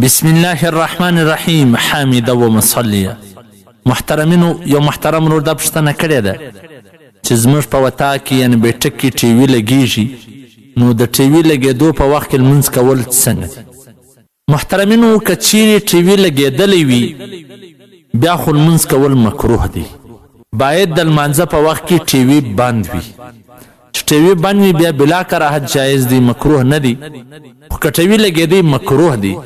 بسم الله الرحمن الرحیم حامده و مصلیه. محترمینو، یو محترم ورور دا پوښتنه کړې ده چې زموږ په وطا کې یعنې بیټک کې ټي وي لګېږي، نو د ټي وي لګېدو په وخت کې لمونځ کول څنګه دي؟ محترمینو، که چیرې ټي وي لګېدلی وي بیا خو لمونځ کول مکروه دی. باید د لمانځه په وخت کې ټي وي بند وي. چې ټي وي بند وي بیا بلا کراهت جایز دی، مکروه نه دی. خو که ټي وي لګېدی مکروه دی.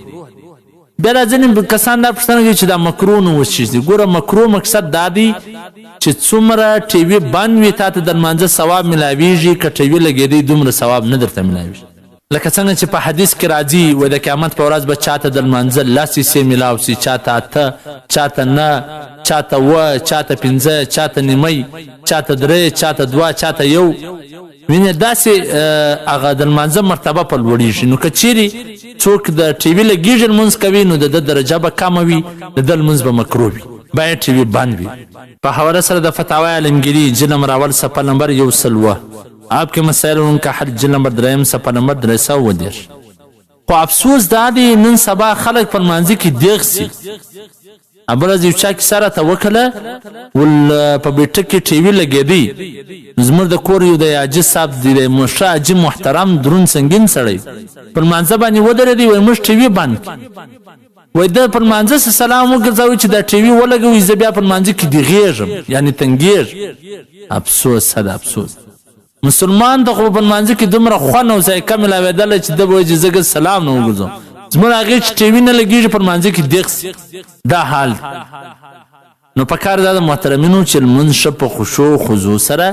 بیا دا ځینې کسان دا پوښتنه کوي چې دا مکروه نو اوس چیز دی. ګوره، مکروه مقصد دا دی چې څومره ټي وي بند وي تا ته د لمانځه ثواب میلاویږي، که ټي وي لګېدی دومره ثواب نه درته میلاویږي. لکه څنګه چې په حدیث کې راځي وایي د قیامت په ورځ به چاته د لمانځه 10 حصې میلاو سي، چاته 8، چاته 9، چاته 7، چاته 5، چاته نیمۍ، چاته 3، چاته 2، چاته 1. وینې داسې هغه د لمانځه مرتبه په لوړېږي. نو که چیرې څوک د ټي وي لګېږي لمونځ کوي نو د ده درجه به کمه وي، د ده لمونځ به مکروه وي. باید ټي وي بند وي. په حواله سره د فتاوی عالمگیری جلد نمبر اول صفحه نمبر 100 آپ کے مسائل ان کا حل جلد نمبر 2 صفحه نمبر 310. خو افسوس دا دی نن سبا خلک په لمانځه کې دیغ سي. بله ورځ یو چا کیسه راته وکړله، ول په بیټک کې ټي وي لګېدی. زموږ د کور یو د حاجي صاحب دی، د مشره حاجي محترم دروند سنګین سړی، په لمانځه باندې ودرېدی، وایي موږ ټي وي بند کړي. وایي ده په لمانځه سه سلام وګرځوي چې دا ټي وي ولګوي، زه بیا په لمانځه کې دیغېږم، یعنې تنګېږم. افسوس، صد افسوس. مسلمان ته خو په لمانځه کې دومره خوند او ذایقه میلاوېدله چې ده به وایي چې زه سلام نه وګرځوم. زموږ هغې چې ټي وي نه لګېږي په لمانځه کې دیغ سي. دا حال دی. نو په کار دا د محترمینو چې لمونځ ښه په خشوع و خضوع سره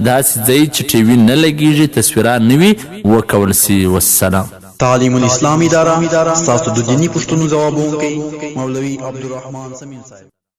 داسې ځای چې ټي وي نه لګېږي، تصویران نه وي، وکول سي. والسلام. تعلیم الاسلام اداره ستاسو د دیني پوښتنو ځوابونکی مولوي عبدالرحمن سمین صاحب.